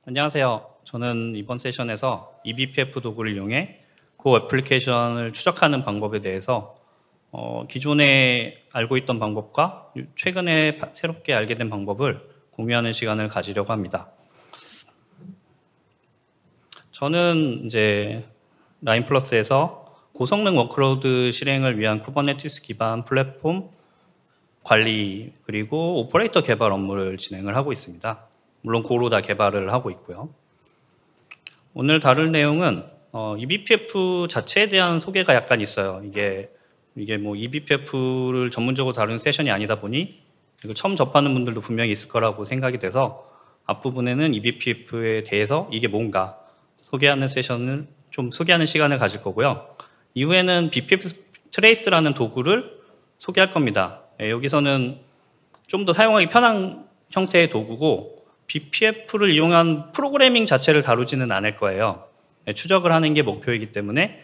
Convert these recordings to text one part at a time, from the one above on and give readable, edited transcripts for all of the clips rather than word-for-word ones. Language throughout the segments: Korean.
안녕하세요. 저는 이번 세션에서 eBPF 도구를 이용해 고 애플리케이션을 추적하는 방법에 대해서 기존에 알고 있던 방법과 최근에 새롭게 알게 된 방법을 공유하는 시간을 가지려고 합니다. 저는 이제 라인플러스에서 고성능 워크로드 실행을 위한 쿠버네티스 기반 플랫폼 관리 그리고 오퍼레이터 개발 업무를 진행을 하고 있습니다. 물론 고로 다 개발을 하고 있고요. 오늘 다룰 내용은 eBPF 자체에 대한 소개가 약간 있어요. 이게 뭐 eBPF를 전문적으로 다루는 세션이 아니다 보니 이걸 처음 접하는 분들도 분명히 있을 거라고 생각이 돼서 앞부분에는 eBPF에 대해서 이게 뭔가 소개하는 세션을 좀 소개하는 시간을 가질 거고요. 이후에는 BPF 트레이스라는 도구를 소개할 겁니다. 여기서는 좀 더 사용하기 편한 형태의 도구고 BPF를 이용한 프로그래밍 자체를 다루지는 않을 거예요. 추적을 하는 게 목표이기 때문에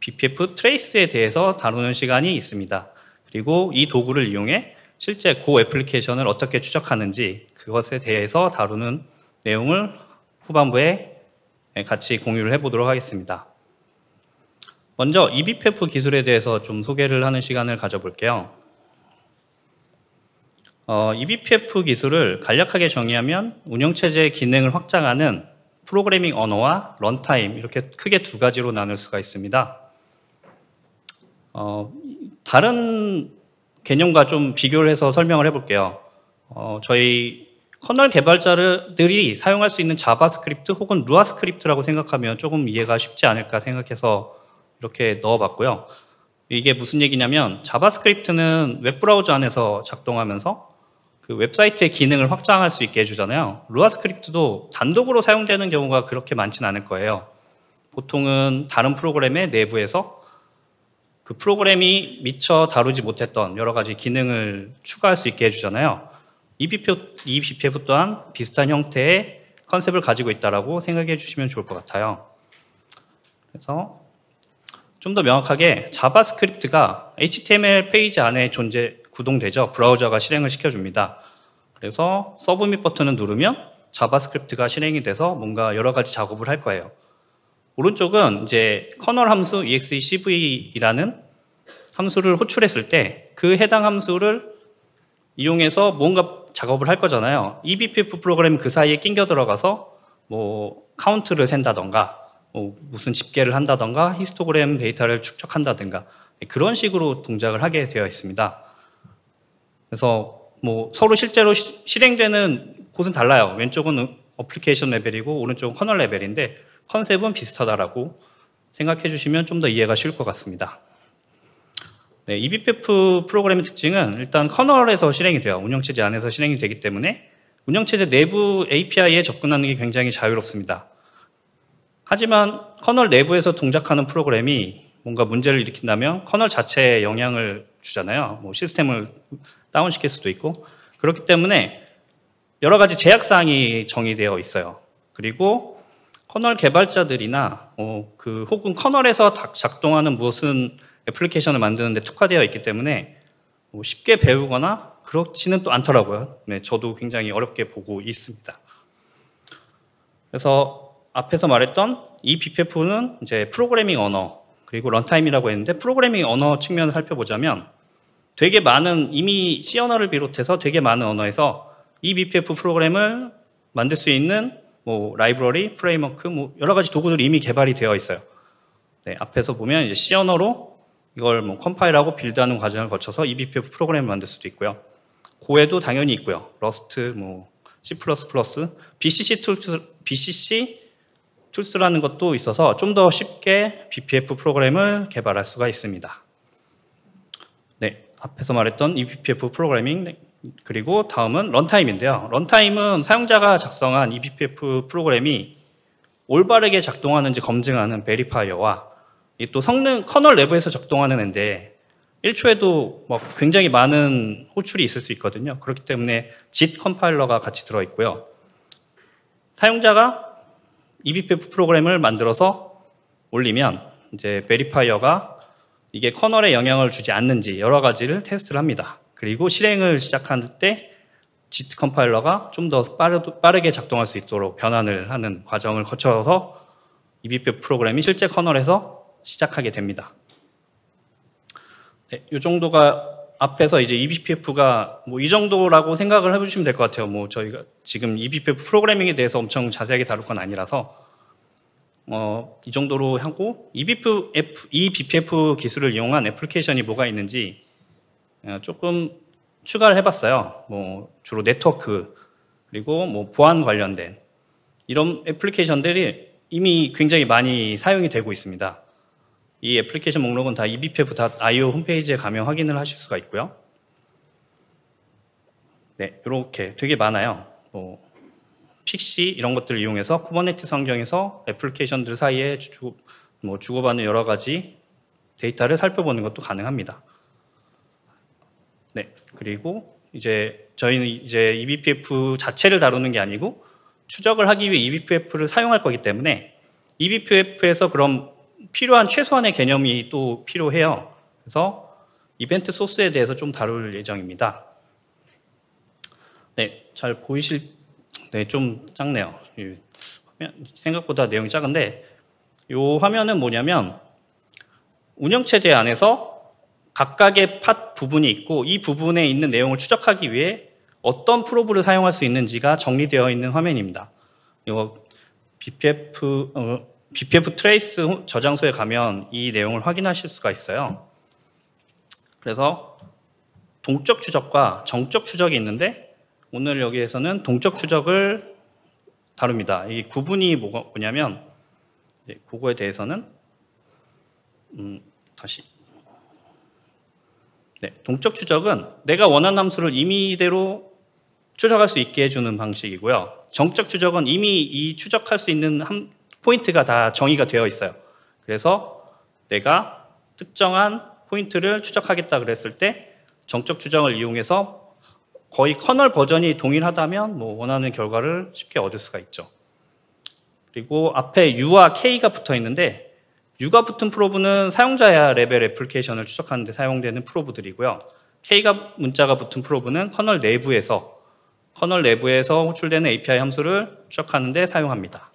BPF 트레이스에 대해서 다루는 시간이 있습니다. 그리고 이 도구를 이용해 실제 고 애플리케이션을 어떻게 추적하는지 그것에 대해서 다루는 내용을 후반부에 같이 공유를 해보도록 하겠습니다. 먼저 eBPF 기술에 대해서 좀 소개를 하는 시간을 가져볼게요. eBPF 기술을 간략하게 정의하면 운영체제의 기능을 확장하는 프로그래밍 언어와 런타임 이렇게 크게 두 가지로 나눌 수가 있습니다. 다른 개념과 좀 비교를 해서 설명을 해볼게요. 저희 커널 개발자들이 사용할 수 있는 자바스크립트 혹은 루아 스크립트라고 생각하면 조금 이해가 쉽지 않을까 생각해서 이렇게 넣어봤고요. 이게 무슨 얘기냐면 자바스크립트는 웹브라우저 안에서 작동하면서 그 웹사이트의 기능을 확장할 수 있게 해주잖아요. 루아 스크립트도 단독으로 사용되는 경우가 그렇게 많지는 않을 거예요. 보통은 다른 프로그램의 내부에서 그 프로그램이 미처 다루지 못했던 여러 가지 기능을 추가할 수 있게 해주잖아요. eBPF 또한 비슷한 형태의 컨셉을 가지고 있다고 생각해 주시면 좋을 것 같아요. 그래서 좀 더 명확하게 자바스크립트가 HTML 페이지 안에 구동되죠. 브라우저가 실행을 시켜줍니다. 그래서 서브밋 버튼을 누르면 자바스크립트가 실행이 돼서 뭔가 여러 가지 작업을 할 거예요. 오른쪽은 이제 커널 함수 execv라는 함수를 호출했을 때 그 해당 함수를 이용해서 뭔가 작업을 할 거잖아요. eBPF 프로그램 그 사이에 낑겨 들어가서 뭐 카운트를 샌다던가 무슨 집계를 한다던가 히스토그램 데이터를 추적한다든가 그런 식으로 동작을 하게 되어 있습니다. 그래서 뭐 서로 실제로 실행되는 곳은 달라요. 왼쪽은 어플리케이션 레벨이고 오른쪽은 커널 레벨인데 컨셉은 비슷하다라고 생각해 주시면 좀 더 이해가 쉬울 것 같습니다. 네, eBPF 프로그램의 특징은 일단 커널에서 실행이 돼요. 운영체제 안에서 실행이 되기 때문에 운영체제 내부 API에 접근하는 게 굉장히 자유롭습니다. 하지만 커널 내부에서 동작하는 프로그램이 뭔가 문제를 일으킨다면 커널 자체에 영향을 주잖아요. 뭐 시스템을 다운시킬 수도 있고 그렇기 때문에 여러 가지 제약사항이 정의되어 있어요. 그리고 커널 개발자들이나 혹은 커널에서 작동하는 무슨 애플리케이션을 만드는 데 특화되어 있기 때문에 쉽게 배우거나 그렇지는 또 않더라고요. 네, 저도 굉장히 어렵게 보고 있습니다. 그래서 앞에서 말했던 이 BPF는 이제 프로그래밍 언어 그리고 런타임이라고 했는데 프로그래밍 언어 측면을 살펴보자면 되게 많은 이미 C 언어를 비롯해서 되게 많은 언어에서 이 BPF 프로그램을 만들 수 있는 뭐 라이브러리, 프레임워크, 뭐 여러 가지 도구들이 이미 개발이 되어 있어요. 네, 앞에서 보면 이제 C 언어로 이걸 뭐 컴파일하고 빌드하는 과정을 거쳐서 eBPF 프로그램을 만들 수도 있고요. 고에도 당연히 있고요. 러스트, 뭐 C++, BCC 툴스라는 것도 있어서 좀 더 쉽게 BPF 프로그램을 개발할 수가 있습니다. 네, 앞에서 말했던 eBPF 프로그래밍 그리고 다음은 런타임인데요. 런타임은 사용자가 작성한 eBPF 프로그램이 올바르게 작동하는지 검증하는 베리파이어와 또 성능 커널 내부에서 작동하는 앤데 1초에도 뭐 굉장히 많은 호출이 있을 수 있거든요. 그렇기 때문에 JIT 컴파일러가 같이 들어있고요. 사용자가 eBPF 프로그램을 만들어서 올리면 이제 베리파이어가 이게 커널에 영향을 주지 않는지 여러 가지를 테스트를 합니다. 그리고 실행을 시작할 때 JIT 컴파일러가 좀 더 빠르게 작동할 수 있도록 변환을 하는 과정을 거쳐서 eBPF 프로그램이 실제 커널에서 시작하게 됩니다. 네, 이 정도가 앞에서 이제 eBPF가 뭐 이 정도라고 생각을 해주시면 될 것 같아요. 뭐 저희가 지금 eBPF 프로그래밍에 대해서 엄청 자세하게 다룰 건 아니라서 이 정도로 하고 eBPF 기술을 이용한 애플리케이션이 뭐가 있는지 조금 추가를 해봤어요. 뭐 주로 네트워크 그리고 뭐 보안 관련된 이런 애플리케이션들이 이미 굉장히 많이 사용이 되고 있습니다. 이 애플리케이션 목록은 다 ebpf.io 홈페이지에 가면 확인을 하실 수가 있고요. 네, 이렇게 되게 많아요. 뭐 픽시 이런 것들을 이용해서 쿠버네티스 환경에서 애플리케이션들 사이에 주고받는 여러 가지 데이터를 살펴보는 것도 가능합니다. 네, 그리고 이제 저희는 이제 eBPF 자체를 다루는 게 아니고 추적을 하기 위해 eBPF를 사용할 거기 때문에 eBPF에서 그럼 필요한 최소한의 개념이 또 필요해요. 그래서 이벤트 소스에 대해서 좀 다룰 예정입니다. 네, 잘 보이실, 네, 좀 작네요. 생각보다 내용이 작은데 이 화면은 뭐냐면 운영체제 안에서 각각의 팟 부분이 있고 이 부분에 있는 내용을 추적하기 위해 어떤 프로브를 사용할 수 있는지가 정리되어 있는 화면입니다. 이거 BPF 트레이스 저장소에 가면 이 내용을 확인하실 수가 있어요. 그래서 동적 추적과 정적 추적이 있는데 오늘 여기에서는 동적 추적을 다룹니다. 이 구분이 뭐냐면 그거에 대해서는 동적 추적은 내가 원하는 함수를 임의대로 추적할 수 있게 해주는 방식이고요. 정적 추적은 이미 이 추적할 수 있는 포인트가 다 정의가 되어 있어요. 그래서 내가 특정한 포인트를 추적하겠다 그랬을 때 정적 추정을 이용해서 거의 커널 버전이 동일하다면 뭐 원하는 결과를 쉽게 얻을 수가 있죠. 그리고 앞에 U와 K가 붙어 있는데 U가 붙은 프로브는 사용자 레벨 애플리케이션을 추적하는 데 사용되는 프로브들이고요. K가 문자가 붙은 프로브는 커널 내부에서 호출되는 API 함수를 추적하는 데 사용합니다.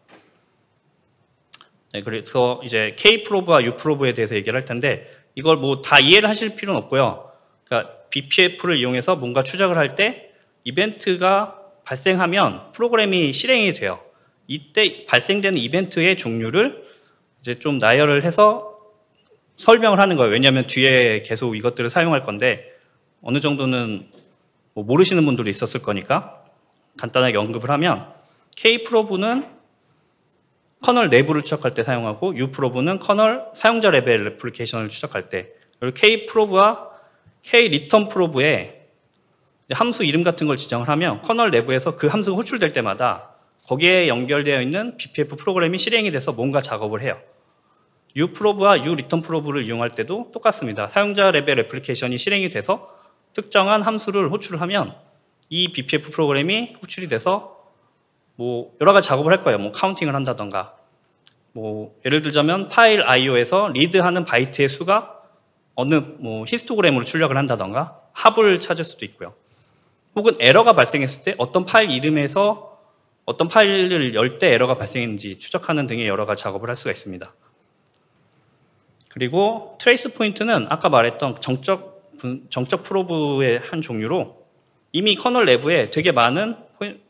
네, 그래서 이제 K 프로브와 U 프로브에 대해서 얘기를 할 텐데 이걸 뭐 다 이해를 하실 필요는 없고요. 그러니까 BPF를 이용해서 뭔가 추적을 할 때 이벤트가 발생하면 프로그램이 실행이 돼요. 이때 발생되는 이벤트의 종류를 이제 좀 나열을 해서 설명을 하는 거예요. 왜냐하면 뒤에 계속 이것들을 사용할 건데 어느 정도는 뭐 모르시는 분들도 있었을 거니까 간단하게 언급을 하면 K 프로브는 커널 내부를 추적할 때 사용하고 U 프로브는 커널 사용자 레벨 애플리케이션을 추적할 때, 그리고 K 프로브와 K 리턴 프로브에 함수 이름 같은 걸 지정을 하면 커널 내부에서 그 함수가 호출될 때마다 거기에 연결되어 있는 BPF 프로그램이 실행이 돼서 뭔가 작업을 해요. U 프로브와 U 리턴 프로브를 이용할 때도 똑같습니다. 사용자 레벨 애플리케이션이 실행이 돼서 특정한 함수를 호출하면 이 BPF 프로그램이 호출이 돼서 뭐 여러 가지 작업을 할 거예요. 뭐 카운팅을 한다던가, 뭐 예를 들자면 파일 IO에서 리드하는 바이트의 수가 어느 뭐 히스토그램으로 출력을 한다던가 합을 찾을 수도 있고요. 혹은 에러가 발생했을 때 어떤 파일 이름에서 어떤 파일을 열 때 에러가 발생했는지 추적하는 등의 여러 가지 작업을 할 수가 있습니다. 그리고 트레이스 포인트는 아까 말했던 정적 프로브의 한 종류로 이미 커널 내부에 되게 많은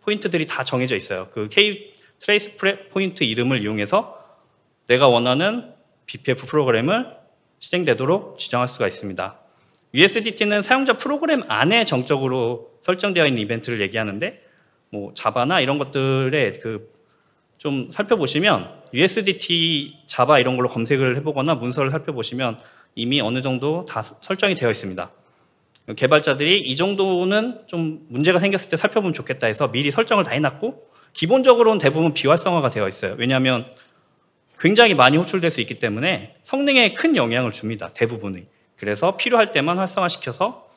포인트들이 다 정해져 있어요. 그 K 트레이스 포인트 이름을 이용해서 내가 원하는 BPF 프로그램을 실행되도록 지정할 수가 있습니다. USDT는 사용자 프로그램 안에 정적으로 설정되어 있는 이벤트를 얘기하는데 뭐 자바나 이런 것들에 좀 살펴보시면 USDT, 자바 이런 걸로 검색을 해보거나 문서를 살펴보시면 이미 어느 정도 다 설정이 되어 있습니다. 개발자들이 이 정도는 좀 문제가 생겼을 때 살펴보면 좋겠다 해서 미리 설정을 다 해놨고 기본적으로는 대부분 비활성화가 되어 있어요. 왜냐하면 굉장히 많이 호출될 수 있기 때문에 성능에 큰 영향을 줍니다. 대부분이. 그래서 필요할 때만 활성화시켜서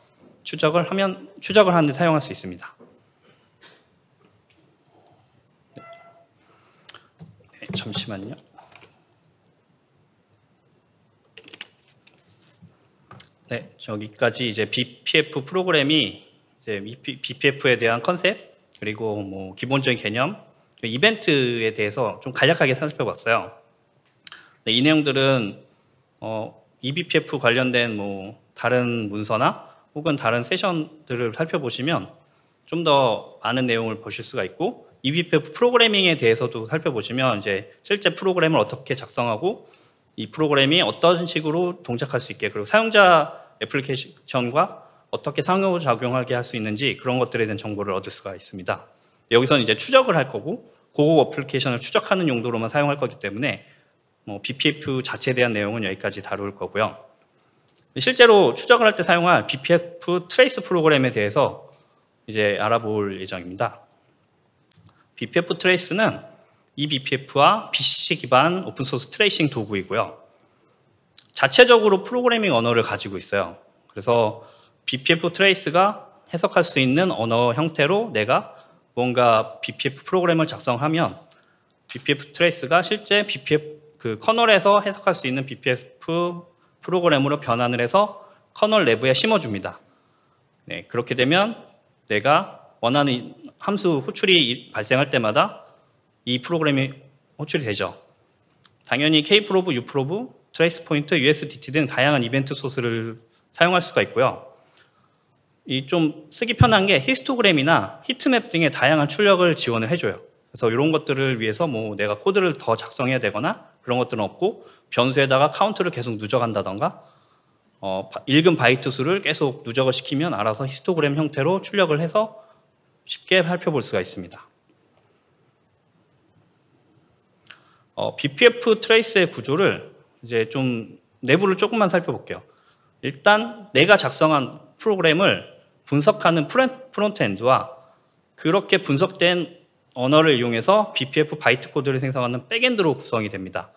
추적을 하는 데 사용할 수 있습니다. 네, 잠시만요. 네, 저기까지 이제 BPF 프로그램이 이제 BPF에 대한 컨셉, 그리고 뭐 기본적인 개념, 이벤트에 대해서 좀 간략하게 살펴봤어요. 네, 이 내용들은 eBPF 관련된 뭐 다른 문서나 혹은 다른 세션들을 살펴보시면 좀 더 많은 내용을 보실 수가 있고, eBPF 프로그래밍에 대해서도 살펴보시면 이제 실제 프로그램을 어떻게 작성하고 이 프로그램이 어떤 식으로 동작할 수 있게, 그리고 사용자 애플리케이션과 어떻게 상호작용하게 할 수 있는지 그런 것들에 대한 정보를 얻을 수가 있습니다. 여기서는 이제 추적을 할 거고 고급 어플리케이션을 추적하는 용도로만 사용할 거기 때문에 뭐 BPF 자체에 대한 내용은 여기까지 다룰 거고요. 실제로 추적을 할 때 사용할 BPF 트레이스 프로그램에 대해서 이제 알아볼 예정입니다. BPF 트레이스는 eBPF와 BCC 기반 오픈소스 트레이싱 도구이고요. 자체적으로 프로그래밍 언어를 가지고 있어요. 그래서 BPF 트레이스가 해석할 수 있는 언어 형태로 내가 뭔가 BPF 프로그램을 작성하면 BPF 트레이스가 실제 BPF 그 커널에서 해석할 수 있는 BPF 프로그램으로 변환을 해서 커널 내부에 심어줍니다. 네, 그렇게 되면 내가 원하는 함수 호출이 발생할 때마다 이 프로그램이 호출이 되죠. 당연히 kprobe, uprobe, tracepoint, usdt 등 다양한 이벤트 소스를 사용할 수가 있고요. 이 좀 쓰기 편한 게 히스토그램이나 히트맵 등의 다양한 출력을 지원을 해줘요. 그래서 이런 것들을 위해서 뭐 내가 코드를 더 작성해야 되거나 그런 것들은 없고, 변수에다가 카운트를 계속 누적한다던가 읽은 바이트 수를 계속 누적을 시키면 알아서 히스토그램 형태로 출력을 해서 쉽게 살펴볼 수가 있습니다. BPF 트레이스의 구조를 이제 좀 내부를 조금만 살펴볼게요. 일단 내가 작성한 프로그램을 분석하는 프론트엔드와 그렇게 분석된 언어를 이용해서 BPF 바이트 코드를 생성하는 백엔드로 구성이 됩니다.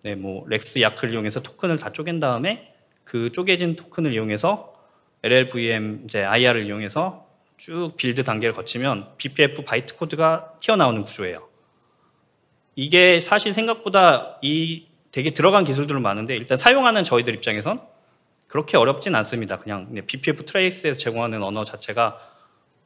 네, 뭐 렉스 야크를 이용해서 토큰을 다 쪼갠 다음에 그 쪼개진 토큰을 이용해서 LLVM 이제 IR을 이용해서 쭉 빌드 단계를 거치면 BPF 바이트 코드가 튀어나오는 구조예요. 이게 사실 생각보다 되게 들어간 기술들은 많은데, 일단 사용하는 저희들 입장에선 그렇게 어렵진 않습니다. 그냥 BPF 트레이스에서 제공하는 언어 자체가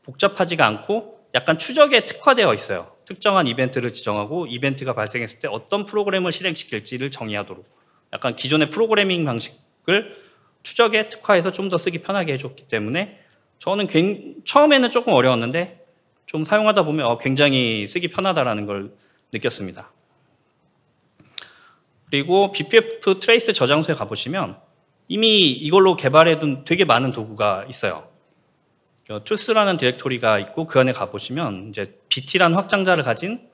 복잡하지가 않고 약간 추적에 특화되어 있어요. 특정한 이벤트를 지정하고 이벤트가 발생했을 때 어떤 프로그램을 실행시킬지를 정의하도록 약간 기존의 프로그래밍 방식을 추적에 특화해서 좀 더 쓰기 편하게 해줬기 때문에 저는 처음에는 조금 어려웠는데 좀 사용하다 보면 굉장히 쓰기 편하다라는 걸 느꼈습니다. 그리고 BPF 트레이스 저장소에 가보시면 이미 이걸로 개발해둔 되게 많은 도구가 있어요. 툴스라는 디렉토리가 있고 그 안에 가보시면 이제 BT라는 확장자를 가진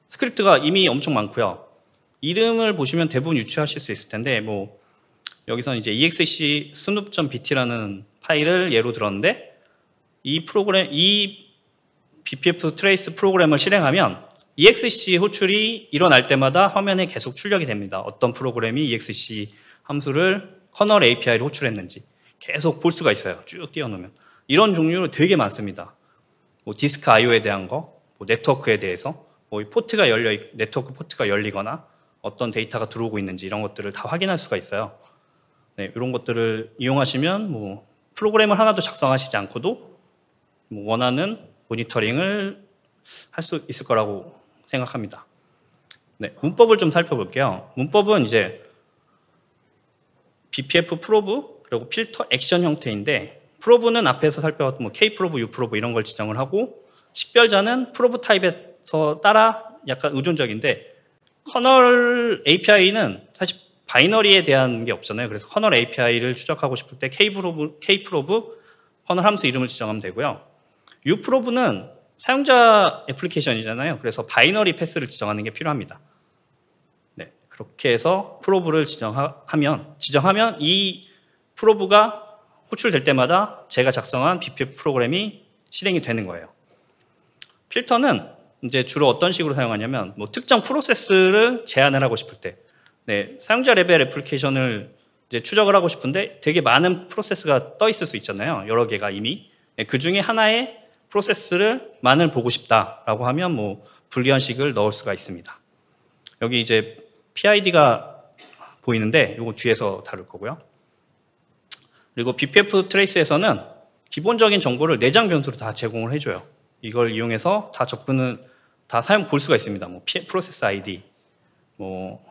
스크립트가 이미 엄청 많고요. 이름을 보시면 대부분 유추하실 수 있을 텐데, 뭐 여기서는 이제 exec snoop.bt라는 파일을 예로 들었는데, 이 BPF 트레이스 프로그램을 실행하면 exec 호출이 일어날 때마다 화면에 계속 출력이 됩니다. 어떤 프로그램이 exec 함수를 커널 API로 호출했는지 계속 볼 수가 있어요. 쭉 띄워놓으면. 이런 종류로 되게 많습니다. 뭐 디스크 I/O에 대한 거, 뭐 네트워크에 대해서, 뭐 네트워크 포트가 열리거나 어떤 데이터가 들어오고 있는지 이런 것들을 다 확인할 수가 있어요. 네, 이런 것들을 이용하시면 뭐 프로그램을 하나도 작성하시지 않고도 뭐 원하는 모니터링을 할 수 있을 거라고 생각합니다. 네, 문법을 좀 살펴볼게요. 문법은 이제 BPF 프로브 그리고 필터 액션 형태인데, 프로브는 앞에서 살펴봤던 뭐 kprobe, uprobe 이런 걸 지정을 하고, 식별자는 프로브 타입에서 따라 약간 의존적인데, 커널 API는 사실 바이너리에 대한 게 없잖아요. 그래서 커널 API를 추적하고 싶을 때 kprobe 커널 함수 이름을 지정하면 되고요. uprobe는 사용자 애플리케이션이잖아요. 그래서 바이너리 패스를 지정하는 게 필요합니다. 네, 그렇게 해서 프로브를 지정하면 이 프로브가 호출될 때마다 제가 작성한 BPF 프로그램이 실행이 되는 거예요. 필터는 이제 주로 어떤 식으로 사용하냐면, 뭐 특정 프로세스를 제한을 하고 싶을 때, 네, 사용자 레벨 애플리케이션을 이제 추적을 하고 싶은데 되게 많은 프로세스가 떠 있을 수 있잖아요. 여러 개가 이미. 네, 그 중에 하나의 프로세스만을 보고 싶다라고 하면 뭐 불리언식을 넣을 수가 있습니다. 여기 이제 PID가 보이는데 이거 뒤에서 다룰 거고요. 그리고 BPF 트레이스에서는 기본적인 정보를 내장 변수로 다 제공을 해줘요. 이걸 이용해서 다 접근은 다 사용 볼 수가 있습니다. 뭐 프로세스 아이디, 뭐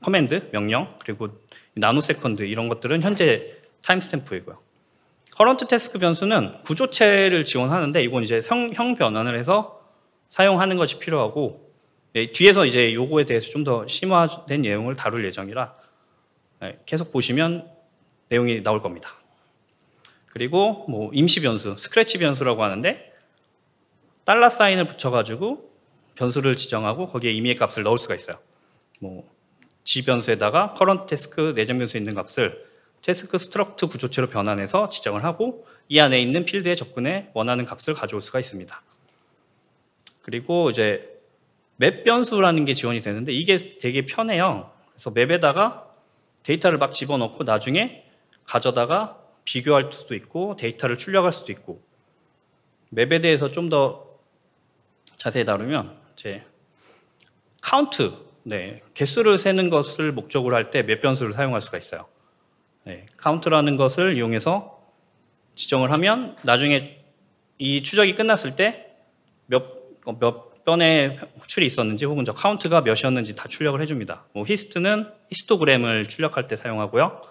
커맨드, 명령, 그리고 나노세컨드 이런 것들은 현재 타임스탬프이고요. 커런트 태스크 변수는 구조체를 지원하는데 이건 이제 형 변환을 해서 사용하는 것이 필요하고 뒤에서 이제 요거에 대해서 좀 더 심화된 내용을 다룰 예정이라 계속 보시면 내용이 나올 겁니다. 그리고 뭐 임시 변수, 스크래치 변수라고 하는데 달러 사인을 붙여가지고 변수를 지정하고 거기에 임의의 값을 넣을 수가 있어요. 뭐 G 변수에다가 커런트 태스크 내장 변수에 있는 값을 태스크 스트럭트 구조체로 변환해서 지정을 하고 이 안에 있는 필드에 접근해 원하는 값을 가져올 수가 있습니다. 그리고 이제 맵 변수라는 게 지원이 되는데 이게 되게 편해요. 그래서 맵에다가 데이터를 막 집어넣고 나중에 가져다가 비교할 수도 있고 데이터를 출력할 수도 있고 맵에 대해서 좀 더 자세히 다루면 이제 카운트, 개수를 세는 것을 목적으로 할 때 맵 변수를 사용할 수가 있어요. 카운트라는 것을 이용해서 지정을 하면 나중에 이 추적이 끝났을 때 몇 번의 호출이 있었는지 혹은 저 카운트가 몇이었는지 다 출력을 해줍니다. 뭐 히스트는 히스토그램을 출력할 때 사용하고요.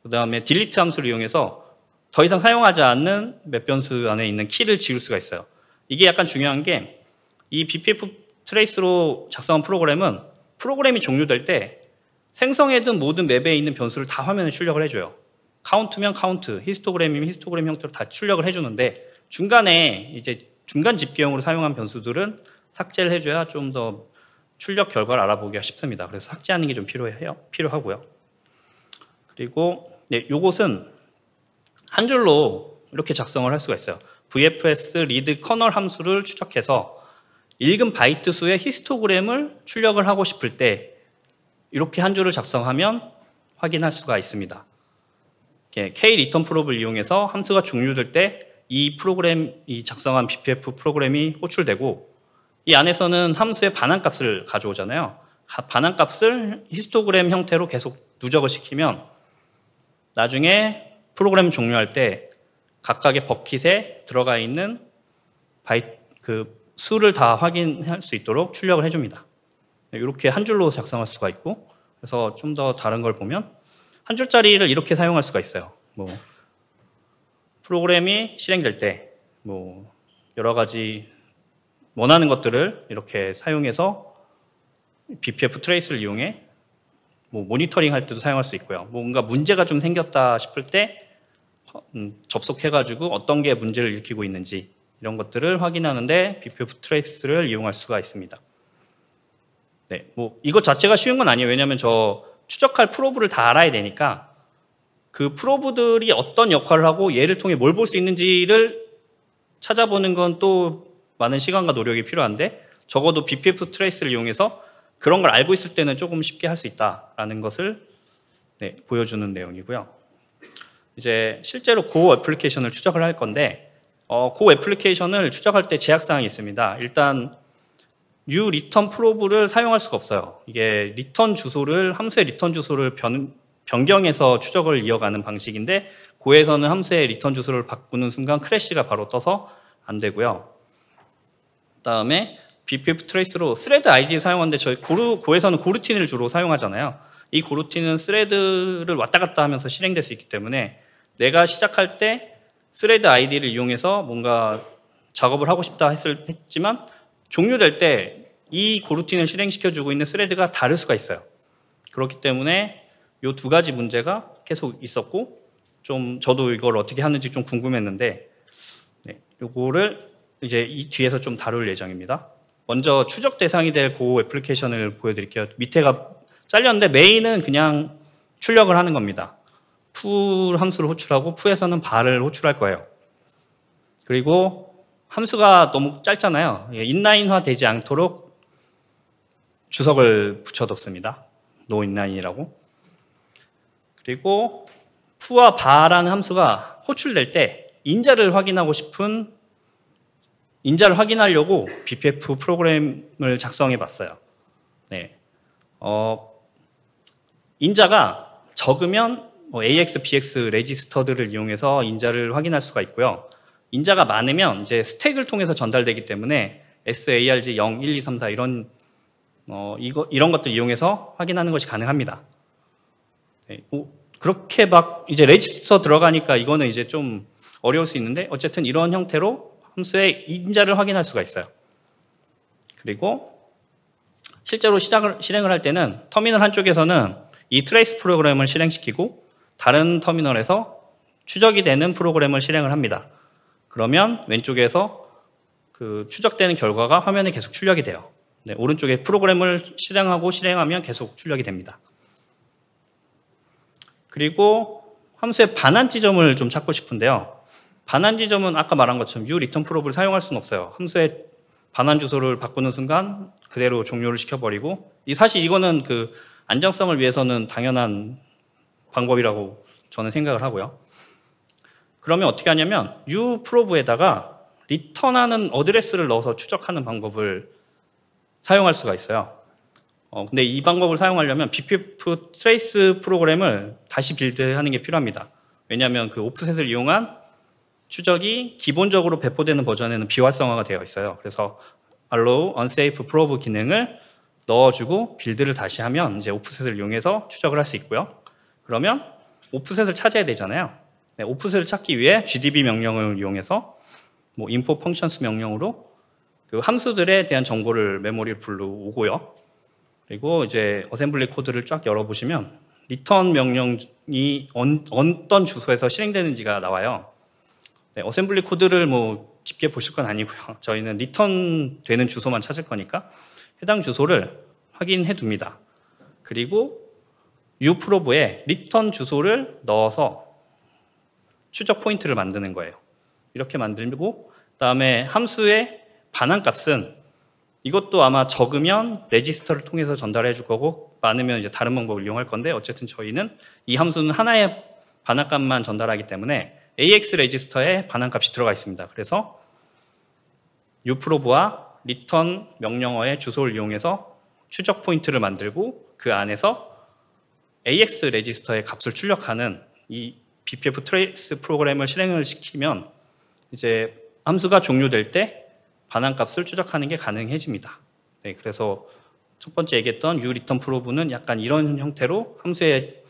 그 다음에 딜리트 함수를 이용해서 더 이상 사용하지 않는 맵 변수 안에 있는 키를 지울 수가 있어요. 이게 약간 중요한 게 이 BPF 트레이스로 작성한 프로그램은 프로그램이 종료될 때 생성해둔 모든 맵에 있는 변수를 다 화면에 출력을 해줘요. 카운트면 카운트, 히스토그램이면 히스토그램 형태로 다 출력을 해주는데 중간에 이제 중간 집계형으로 사용한 변수들은 삭제를 해줘야 좀 더 출력 결과를 알아보기가 쉽습니다. 그래서 삭제하는 게 좀 필요하고요. 그리고 요것은 한 줄로 이렇게 작성을 할 수가 있어요. VFS read 커널 함수를 추적해서 읽은 바이트 수의 히스토그램을 출력을 하고 싶을 때 이렇게 한 줄을 작성하면 확인할 수가 있습니다. K-return 프롭을 이용해서 함수가 종료될 때 이 작성한 BPF 프로그램이 호출되고 이 안에서는 함수의 반환값을 가져오잖아요. 반환값을 히스토그램 형태로 계속 누적을 시키면 나중에 프로그램 종료할 때 각각의 버킷에 들어가 있는 수를 다 확인할 수 있도록 출력을 해줍니다. 이렇게 한 줄로 작성할 수가 있고 그래서 좀 더 다른 걸 보면 한 줄짜리를 이렇게 사용할 수가 있어요. 뭐 프로그램이 실행될 때 뭐 여러 가지 원하는 것들을 이렇게 사용해서 BPF 트레이스를 이용해 뭐 모니터링 할 때도 사용할 수 있고요. 뭔가 문제가 좀 생겼다 싶을 때 접속해가지고 어떤 게 문제를 일으키고 있는지 이런 것들을 확인하는데 BPF 트레이스를 이용할 수가 있습니다. 뭐 이것 자체가 쉬운 건 아니에요. 왜냐하면 저 추적할 프로브를 다 알아야 되니까 그 프로브들이 어떤 역할을 하고 얘를 통해 뭘 볼 수 있는지를 찾아보는 건 또 많은 시간과 노력이 필요한데 적어도 BPF 트레이스를 이용해서 그런 걸 알고 있을 때는 조금 쉽게 할 수 있다라는 것을 보여주는 내용이고요. 이제 실제로 고 애플리케이션을 추적을 할 건데 고 애플리케이션을 추적할 때 제약사항이 있습니다. 일단 new return probe를 사용할 수가 없어요. 이게 함수의 리턴 주소를 변경해서 추적을 이어가는 방식인데 고에서는 함수의 리턴 주소를 바꾸는 순간 크래시가 바로 떠서 안 되고요. 그다음에 BPF 트레이스로 스레드 아이디 사용하는데 저희 고에서는 고루틴을 주로 사용하잖아요. 이 고루틴은 스레드를 왔다 갔다 하면서 실행될 수 있기 때문에 내가 시작할 때 스레드 아이디를 이용해서 뭔가 작업을 하고 싶다 했지만 종료될 때 이 고루틴을 실행시켜주고 있는 스레드가 다를 수가 있어요. 그렇기 때문에 이 두 가지 문제가 계속 있었고 좀 저도 이걸 어떻게 하는지 좀 궁금했는데 이거를 이제 이 뒤에서 좀 다룰 예정입니다. 먼저 추적 대상이 될 고 애플리케이션을 보여드릴게요. 밑에가 잘렸는데 메인은 그냥 출력을 하는 겁니다. 푸 함수를 호출하고 푸에서는 발을 호출할 거예요. 그리고 함수가 너무 짧잖아요. 인라인화 되지 않도록 주석을 붙여뒀습니다. 노 인라인이라고. 그리고 푸와 바라는 함수가 호출될 때 인자를 확인하려고 BPF 프로그램을 작성해 봤어요. 인자가 적으면 AX, BX 레지스터들을 이용해서 인자를 확인할 수가 있고요. 인자가 많으면 이제 스택을 통해서 전달되기 때문에 SARG 0, 1, 2, 3, 4 이런 이런 것들 이용해서 확인하는 것이 가능합니다. 네, 그렇게 막 이제 레지스터 들어가니까 이거는 이제 좀 어려울 수 있는데 어쨌든 이런 형태로 함수의 인자를 확인할 수가 있어요. 그리고 실제로 실행을 할 때는 터미널 한쪽에서는 이 트레이스 프로그램을 실행시키고 다른 터미널에서 추적이 되는 프로그램을 실행을 합니다. 그러면 왼쪽에서 그 추적되는 결과가 화면에 계속 출력이 돼요. 네, 오른쪽에 프로그램을 실행하면 계속 출력이 됩니다. 그리고 함수의 반환 지점을 좀 찾고 싶은데요. 반환 지점은 아까 말한 것처럼 uReturnProbe를 사용할 수는 없어요. 함수의 반환 주소를 바꾸는 순간 그대로 종료를 시켜버리고, 사실 이거는 그 안정성을 위해서는 당연한 방법이라고 저는 생각을 하고요. 그러면 어떻게 하냐면 uProbe에다가 리턴하는 어드레스를 넣어서 추적하는 방법을 사용할 수가 있어요. 근데 이 방법을 사용하려면 BPF 트레이스 프로그램을 다시 빌드하는 게 필요합니다. 왜냐하면 그 오프셋을 이용한 추적이 기본적으로 배포되는 버전에는 비활성화가 되어 있어요. 그래서 allow unsafe probe 기능을 넣어주고 빌드를 다시 하면 이제 오프셋을 이용해서 추적을 할 수 있고요. 그러면 오프셋을 찾아야 되잖아요. 네, 오프셋을 찾기 위해 gdb 명령을 이용해서 뭐 info functions 명령으로 그 함수들에 대한 정보를 메모리를 불러오고요. 그리고 이제 어셈블리 코드를 쫙 열어보시면 리턴 명령이 어떤 주소에서 실행되는지가 나와요. 네, 어셈블리 코드를 뭐 깊게 보실 건 아니고요. 저희는 리턴 되는 주소만 찾을 거니까 해당 주소를 확인해 둡니다. 그리고 uProbe에 리턴 주소를 넣어서 추적 포인트를 만드는 거예요. 이렇게 만들고 그다음에 함수의 반환값은 이것도 아마 적으면 레지스터를 통해서 전달해 줄 거고 많으면 이제 다른 방법을 이용할 건데 어쨌든 저희는 이 함수는 하나의 반환값만 전달하기 때문에 AX 레지스터에 반환값이 들어가 있습니다. 그래서 uProbe와 리턴 명령어의 주소를 이용해서 추적 포인트를 만들고 그 안에서 AX 레지스터의 값을 출력하는 이 BPF 트레이스 프로그램을 실행을 시키면 이제 함수가 종료될 때 반환값을 추적하는 게 가능해집니다. 네, 그래서 첫 번째 얘기했던 uReturnProbe는 약간 이런 형태로 함수의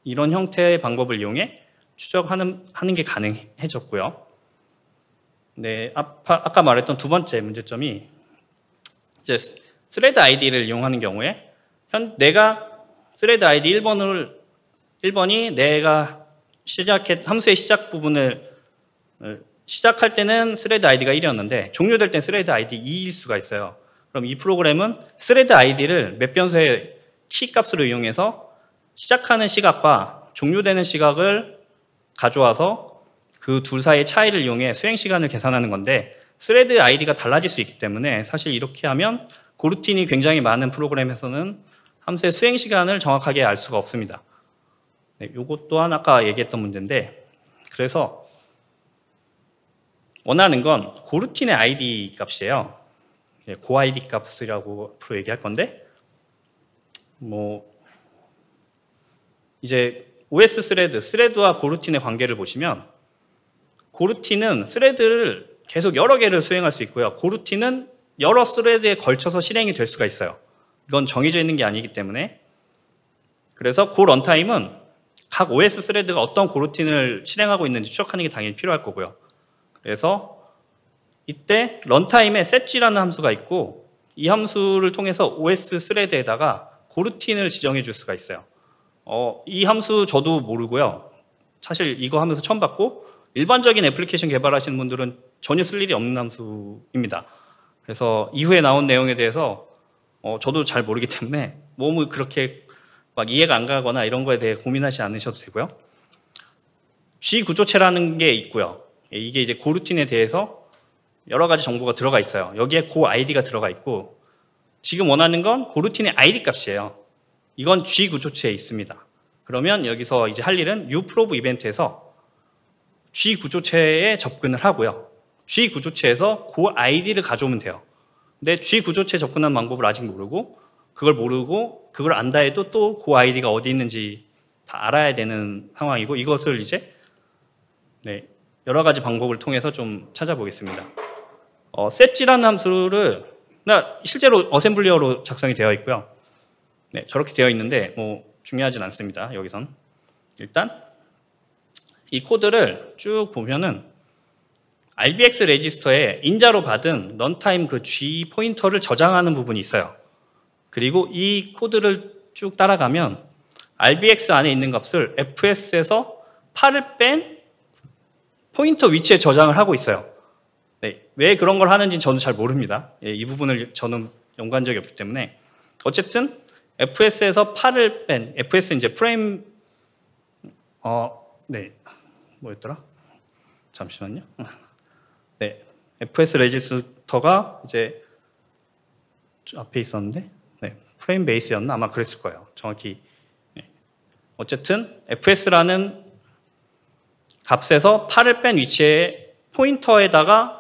이런 형태의 방법을 이용해 추적하는 게 가능해졌고요. 네, 아까 말했던 두 번째 문제점이 이제 스레드 아이디를 이용하는 경우에 내가 스레드 아이디 1번이 내가 함수의 시작 부분을 시작할 때는 스레드 아이디가 1이었는데 종료될 땐 스레드 아이디 2일 수가 있어요. 그럼 이 프로그램은 스레드 아이디를 몇 변수의 키 값으로 이용해서 시작하는 시각과 종료되는 시각을 가져와서 그 둘 사이의 차이를 이용해 수행 시간을 계산하는 건데 스레드 아이디가 달라질 수 있기 때문에 사실 이렇게 하면 고루틴이 굉장히 많은 프로그램에서는 함수의 수행 시간을 정확하게 알 수가 없습니다. 네, 이것 또한 아까 얘기했던 문제인데 그래서 원하는 건 고루틴의 ID 값이에요. 고 ID 값이라고 앞으로 얘기할 건데 뭐 이제 OS 스레드와 고루틴의 관계를 보시면 고루틴은 스레드를 계속 여러 개를 수행할 수 있고요. 고루틴은 여러 스레드에 걸쳐서 실행이 될 수가 있어요. 이건 정해져 있는 게 아니기 때문에 그래서 고 런타임은 각 OS 스레드가 어떤 고루틴을 실행하고 있는지 추적하는 게 당연히 필요할 거고요. 그래서 이때 런타임에 setg라는 함수가 있고 이 함수를 통해서 OS 스레드에다가 고루틴을 지정해 줄 수가 있어요. 이 함수 저도 모르고요. 사실 이거 하면서 처음 봤고 일반적인 애플리케이션 개발하시는 분들은 전혀 쓸 일이 없는 함수입니다. 그래서 이후에 나온 내용에 대해서 저도 잘 모르기 때문에 너무 그렇게 막 이해가 안 가거나 이런 거에 대해 고민하지 않으셔도 되고요. G 구조체라는 게 있고요. 이게 이제 고루틴에 대해서 여러 가지 정보가 들어가 있어요. 여기에 고 아이디가 들어가 있고 지금 원하는 건 고루틴의 아이디 값이에요. 이건 G 구조체에 있습니다. 그러면 여기서 이제 할 일은 uProbe 이벤트에서 G 구조체에 접근을 하고요. G 구조체에서 고 아이디를 가져오면 돼요. 근데 G 구조체에 접근하는 방법을 아직 모르고 그걸 안다 해도 또 고 아이디가 어디 있는지 다 알아야 되는 상황이고 이것을 이제 여러 가지 방법을 통해서 좀 찾아보겠습니다. setg라는 함수를 실제로 어셈블리어로 작성이 되어 있고요. 저렇게 되어 있는데 뭐 중요하진 않습니다. 여기선 일단 이 코드를 쭉 보면은 RBX 레지스터에 인자로 받은 런타임 그 G 포인터를 저장하는 부분이 있어요. 그리고 이 코드를 쭉 따라가면 RBX 안에 있는 값을 FS에서 8을 뺀 포인터 위치에 저장을 하고 있어요. 왜 그런 걸 하는지 저는 잘 모릅니다. 이 부분을 저는 연구한 적이 없기 때문에 어쨌든 FS에서 8을 뺀 FS 이제 프레임 뭐였더라? 잠시만요. FS 레지스터가 이제 앞에 있었는데 프레임 베이스였나? 아마 그랬을 거예요. 정확히. 어쨌든 FS라는 값에서 8을 뺀 위치에 포인터에다가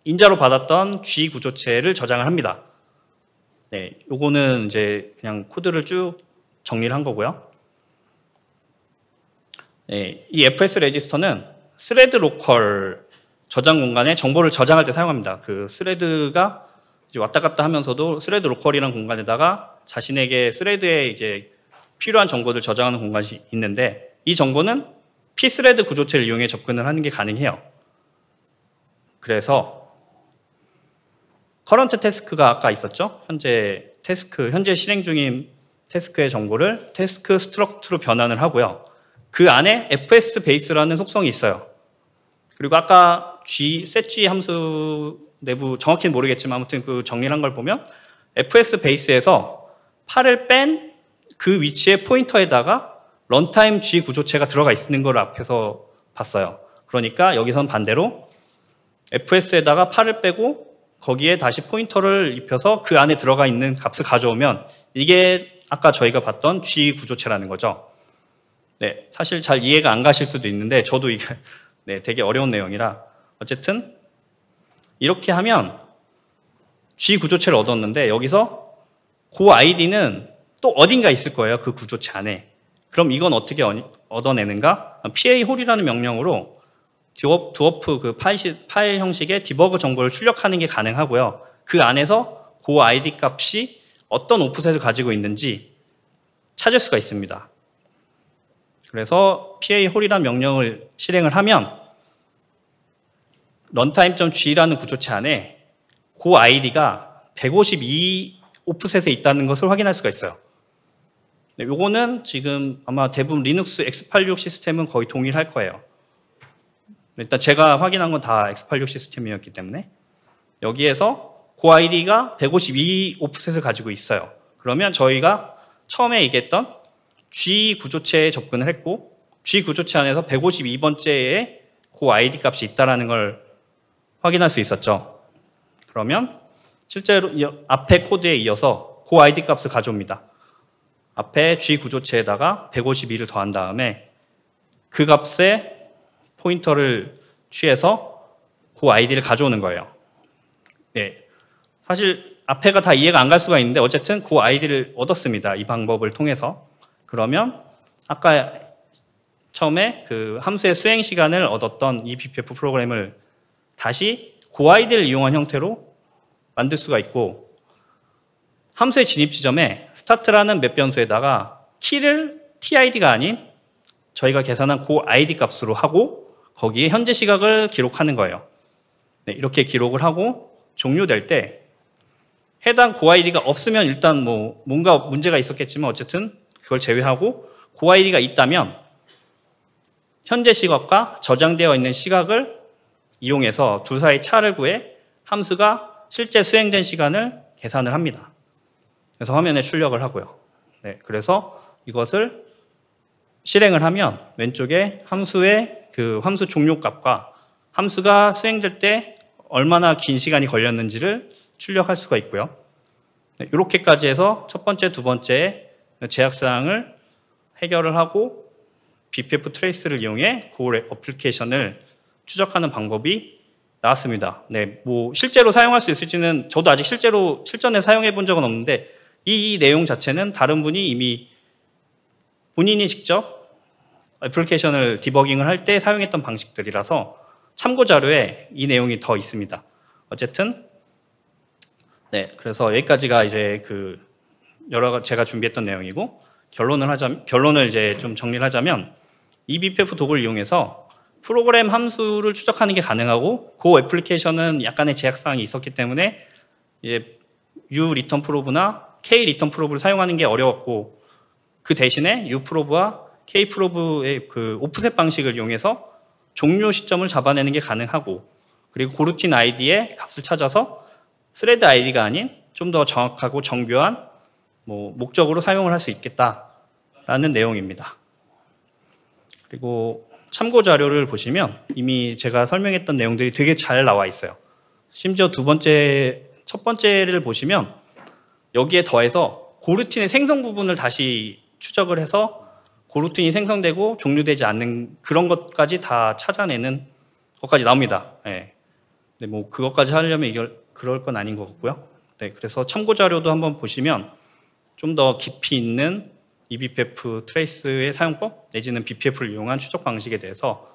인자로 받았던 G 구조체를 저장을 합니다. 요거는 이제 그냥 코드를 쭉 정리를 한 거고요. 이 FS 레지스터는 스레드 로컬 저장 공간에 정보를 저장할 때 사용합니다. 그 스레드가 이제 왔다 갔다 하면서도 스레드 로컬이라는 공간에다가 자신에게 스레드에 이제 필요한 정보를 저장하는 공간이 있는데 이 정보는 pthread 구조체를 이용해 접근을 하는 게 가능해요. 그래서 current task가 아까 있었죠? 현재 실행 중인 태스크의 정보를 task struct로 변환을 하고요. 그 안에 fs base라는 속성이 있어요. 그리고 아까 setg 함수 내부 정확히는 모르겠지만 아무튼 그 정리를 한 걸 보면 fs base에서 8을 뺀 그 위치의 포인터에다가 런타임 G 구조체가 들어가 있는 걸 앞에서 봤어요. 그러니까 여기선 반대로 fs에다가 8을 빼고 거기에 다시 포인터를 입혀서 그 안에 들어가 있는 값을 가져오면 이게 아까 저희가 봤던 G 구조체라는 거죠. 사실 잘 이해가 안 가실 수도 있는데 저도 이게 되게 어려운 내용이라 어쨌든 이렇게 하면 G 구조체를 얻었는데 여기서 그 아이디는 또 어딘가 있을 거예요. 그 구조체 안에. 그럼 이건 어떻게 얻어내는가? PA-홀이라는 명령으로 두어프 그 파일 형식의 디버그 정보를 출력하는 게 가능하고요. 그 안에서 그 아이디 값이 어떤 오프셋을 가지고 있는지 찾을 수가 있습니다. 그래서 PA-홀이라는 명령을 실행을 하면 runtime.g라는 구조체 안에 그 아이디가 152 오프셋에 있다는 것을 확인할 수가 있어요. 요거는 지금 아마 대부분 리눅스 x86 시스템은 거의 동일할 거예요. 일단 제가 확인한 건 다 x86 시스템이었기 때문에 여기에서 그 아이디가 152 오프셋을 가지고 있어요. 그러면 저희가 처음에 얘기했던 G 구조체에 접근을 했고 G 구조체 안에서 152번째에 그 아이디 값이 있다는 걸 확인할 수 있었죠. 그러면 실제로 앞에 코드에 이어서 그 아이디 값을 가져옵니다. 앞에 G 구조체에다가 152를 더한 다음에 그 값에 포인터를 취해서 그 아이디를 가져오는 거예요. 사실 앞에가 다 이해가 안 갈 수가 있는데 어쨌든 그 아이디를 얻었습니다. 이 방법을 통해서. 그러면 아까 처음에 그 함수의 수행 시간을 얻었던 이 BPF 프로그램을 다시 그 아이디를 이용한 형태로 만들 수가 있고 함수의 진입 지점에 start라는 맵 변수에다가 키를 tid가 아닌 저희가 계산한 그 id 값으로 하고 거기에 현재 시각을 기록하는 거예요. 이렇게 기록을 하고 종료될 때 해당 그 id가 없으면 일단 뭐 뭔가 문제가 있었겠지만 어쨌든 그걸 제외하고 그 id가 있다면 현재 시각과 저장되어 있는 시각을 이용해서 두 사이 차를 구해 함수가 실제 수행된 시간을 계산을 합니다. 그래서 화면에 출력을 하고요. 그래서 이것을 실행을 하면 왼쪽에 함수의 그 함수 종료 값과 함수가 수행될 때 얼마나 긴 시간이 걸렸는지를 출력할 수가 있고요. 이렇게까지 해서 첫 번째, 두 번째 제약사항을 해결을 하고 BPF 트레이스를 이용해 그 어플리케이션을 추적하는 방법이 나왔습니다. 뭐 실제로 사용할 수 있을지는 저도 아직 실제로 실전에 사용해 본 적은 없는데 이 내용 자체는 다른 분이 이미 본인이 직접 애플리케이션을 디버깅을 할 때 사용했던 방식들이라서 참고 자료에 이 내용이 더 있습니다. 어쨌든 네, 그래서 여기까지가 이제 그 제가 준비했던 내용이고 결론을 이제 좀 정리를 하자면 eBPF 도구를 이용해서 프로그램 함수를 추적하는 게 가능하고 그 애플리케이션은 약간의 제약사항이 있었기 때문에 이제 uReturnProbe나 kReturnProbe를 사용하는 게 어려웠고 그 대신에 uProbe와 kProbe의 그 오프셋 방식을 이용해서 종료 시점을 잡아내는 게 가능하고 그리고 고루틴 아이디의 값을 찾아서 스레드 아이디가 아닌 좀 더 정확하고 정교한 목적으로 사용을 할 수 있겠다라는 내용입니다. 그리고 참고 자료를 보시면 이미 제가 설명했던 내용들이 되게 잘 나와 있어요. 심지어 첫 번째를 보시면 여기에 더해서 고루틴의 생성 부분을 다시 추적을 해서 고루틴이 생성되고 종료되지 않는 그런 것까지 다 찾아내는 것까지 나옵니다. 네. 근데 그것까지 하려면 그럴 건 아닌 것 같고요. 네, 그래서 참고 자료도 한번 보시면 좀 더 깊이 있는 eBPF 트레이스의 사용법 내지는 BPF를 이용한 추적 방식에 대해서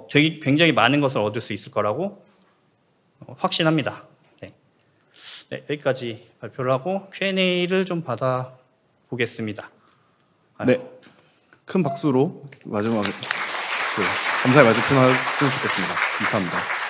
되게 굉장히 많은 것을 얻을 수 있을 거라고 확신합니다. 네. 네, 여기까지 발표를 하고 Q&A를 좀 받아보겠습니다. 네, 큰 박수로 마지막에 감사의 말씀 표현하면 좋겠습니다. 감사합니다.